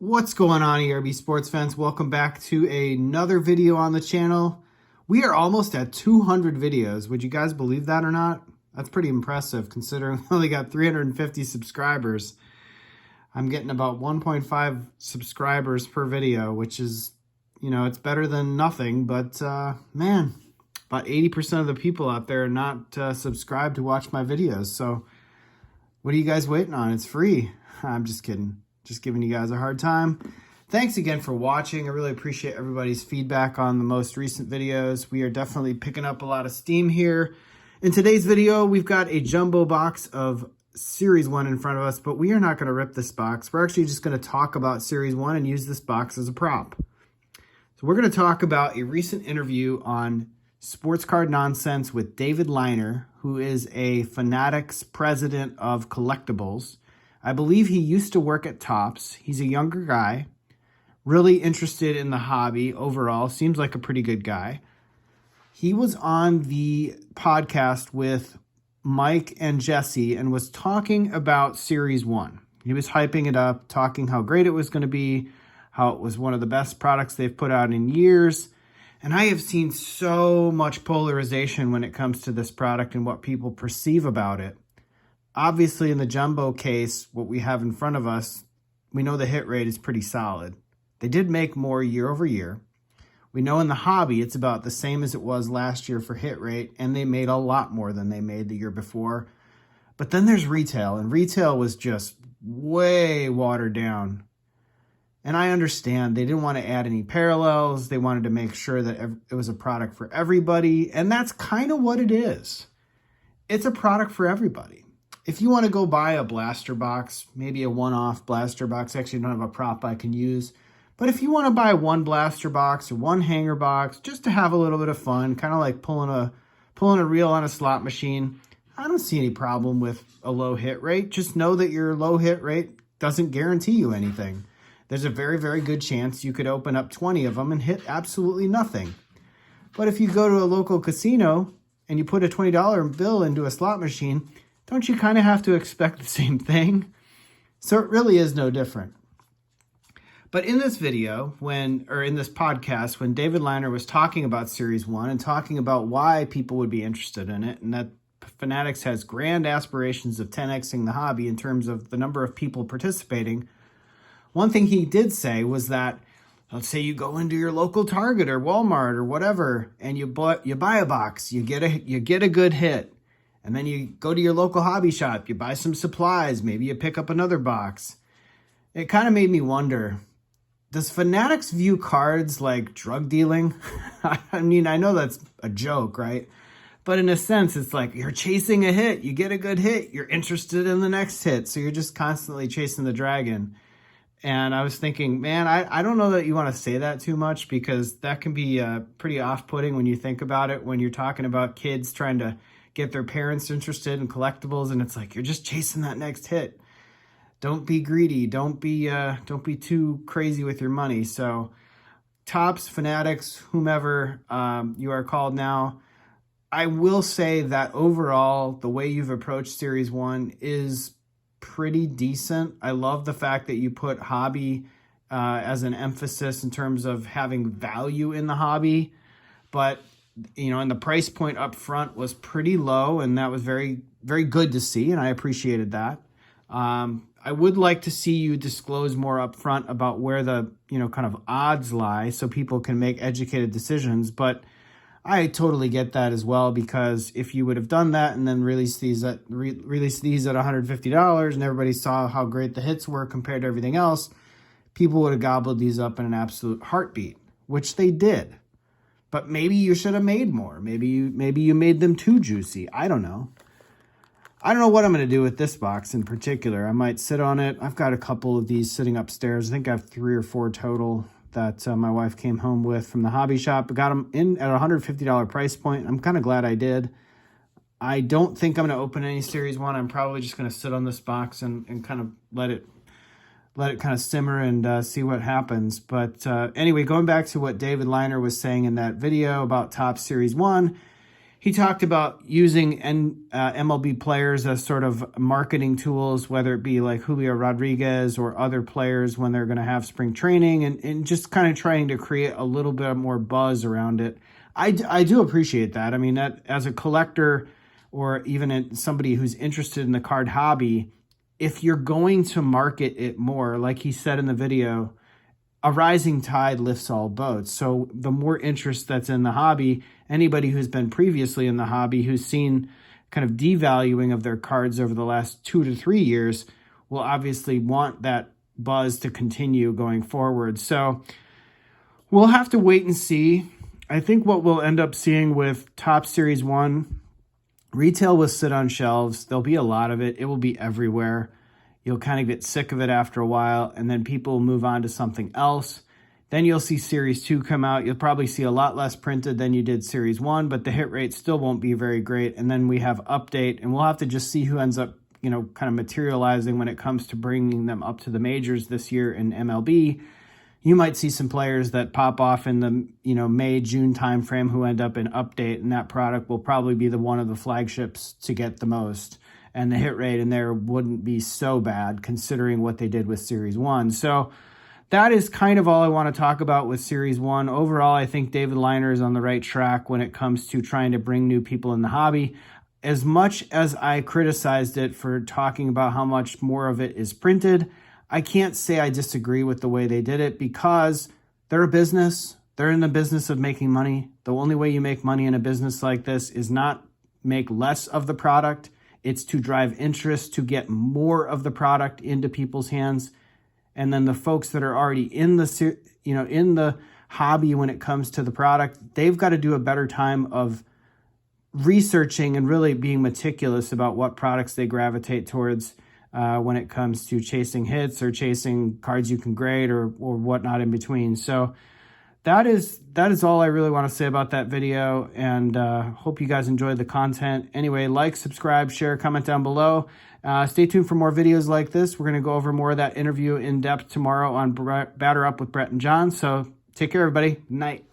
What's going on, ERB sports fans? Welcome back to another video on the channel. We are almost at 200 videos. Would you guys believe that or not? That's pretty impressive considering we only got 350 subscribers. I'm getting about 1.5 subscribers per video, which is, it's better than nothing. But man, about 80% of the people out there are not subscribed to watch my videos. So what are you guys waiting on? It's free. I'm just kidding. Just giving you guys a hard time. Thanks again for watching. I really appreciate everybody's feedback on the most recent videos. We are definitely picking up a lot of steam here. In today's video, we've got a jumbo box of Series 1 in front of us, but we are not going to rip this box. We're actually just going to talk about Series 1 and use this box as a prop. So we're going to talk about a recent interview on Sports Card Nonsense with David Leiner, who is a Fanatics president of Collectibles. I believe he used to work at Topps. He's a younger guy, really interested in the hobby overall. Seems like a pretty good guy. He was on the podcast with Mike and Jesse and was talking about Series 1. He was hyping it up, talking how great it was going to be, how it was one of the best products they've put out in years. And I have seen so much polarization when it comes to this product and what people perceive about it. Obviously, in the jumbo case, what we have in front of us, we know the hit rate is pretty solid. They did make more year over year. We know in the hobby, it's about the same as it was last year for hit rate, and they made a lot more than they made the year before. But then there's retail, and retail was just way watered down. And I understand they didn't want to add any parallels. They wanted to make sure that it was a product for everybody, and that's kind of what it is. It's a product for everybody. If you want to go buy a blaster box, maybe a one-off blaster box, actually I don't have a prop I can use, but if you want to buy one blaster box or one hanger box just to have a little bit of fun, kind of like pulling a reel on a slot machine, I don't see any problem with a low hit rate. Just know that your low hit rate doesn't guarantee you anything. There's a very, very good chance you could open up 20 of them and hit absolutely nothing. But if you go to a local casino and you put a $20 bill into a slot machine, don't you kind of have to expect the same thing? So it really is no different. But in this video, in this podcast, when David Leiner was talking about Series 1 and talking about why people would be interested in it, and that Fanatics has grand aspirations of 10xing the hobby in terms of the number of people participating, one thing he did say was that, let's say you go into your local Target or Walmart or whatever, and you buy a box, you get a good hit. And then you go to your local hobby shop, you buy some supplies, maybe you pick up another box. It kind of made me wonder, does Fanatics view cards like drug dealing? I mean, I know that's a joke, right? But in a sense, it's like you're chasing a hit. You get a good hit, you're interested in the next hit. So you're just constantly chasing the dragon. And I was thinking, man, I don't know that you want to say that too much, because that can be pretty off-putting when you think about it, when you're talking about kids trying to get their parents interested in collectibles, and it's like you're just chasing that next hit. Don't be greedy. Don't be too crazy with your money. So Topps, Fanatics, whomever you are called now, I will say that overall the way you've approached Series 1 is pretty decent. I love the fact that you put hobby as an emphasis in terms of having value in the hobby, but and the price point up front was pretty low, and that was very, very good to see, and I appreciated that. I would like to see you disclose more up front about where the, kind of odds lie so people can make educated decisions, but I totally get that as well, because if you would have done that and then released these at $150 and everybody saw how great the hits were compared to everything else, people would have gobbled these up in an absolute heartbeat, which they did. But maybe you should have made more. Maybe you made them too juicy. I don't know. I don't know what I'm going to do with this box in particular. I might sit on it. I've got a couple of these sitting upstairs. I think I have 3 or 4 total that my wife came home with from the hobby shop. I got them in at a $150 price point. I'm kind of glad I did. I don't think I'm going to open any Series 1. I'm probably just going to sit on this box and kind of let it kind of simmer and see what happens. But anyway, going back to what David Leiner was saying in that video about Topps Series 1, he talked about using MLB players as sort of marketing tools, whether it be like Julio Rodriguez or other players when they're going to have spring training, and just kind of trying to create a little bit more buzz around it. I do appreciate that. I mean, that as a collector or even somebody who's interested in the card hobby, if you're going to market it more, like he said in the video, a rising tide lifts all boats. So the more interest that's in the hobby, anybody who's been previously in the hobby who's seen kind of devaluing of their cards over the last 2 to 3 years will obviously want that buzz to continue going forward. So we'll have to wait and see. I think what we'll end up seeing with Topps Series 1, retail will sit on shelves. There'll be a lot of it. It will be everywhere. You'll kind of get sick of it after a while, and then people will move on to something else. Then you'll see Series 2 come out. You'll probably see a lot less printed than you did Series 1, but the hit rate still won't be very great. And then we have Update, and we'll have to just see who ends up, kind of materializing when it comes to bringing them up to the majors this year in MLB. You might see some players that pop off in the, May, June timeframe who end up in Update, and that product will probably be one of the flagships to get the most. And the hit rate in there wouldn't be so bad considering what they did with Series 1. So that is kind of all I want to talk about with Series 1. Overall, I think David Leiner is on the right track when it comes to trying to bring new people in the hobby. As much as I criticized it for talking about how much more of it is printed, I can't say I disagree with the way they did it because they're a business. They're in the business of making money. The only way you make money in a business like this is not make less of the product. It's to drive interest, to get more of the product into people's hands. And then the folks that are already in the hobby when it comes to the product, they've got to do a better time of researching and really being meticulous about what products they gravitate towards when it comes to chasing hits or chasing cards you can grade or whatnot in between. So that is all I really want to say about that video, and hope you guys enjoyed the content. Anyway, like, subscribe, share, comment down below. Stay tuned for more videos like this. We're going to go over more of that interview in depth tomorrow on Batter Up with Brett and John. So take care, everybody. Night.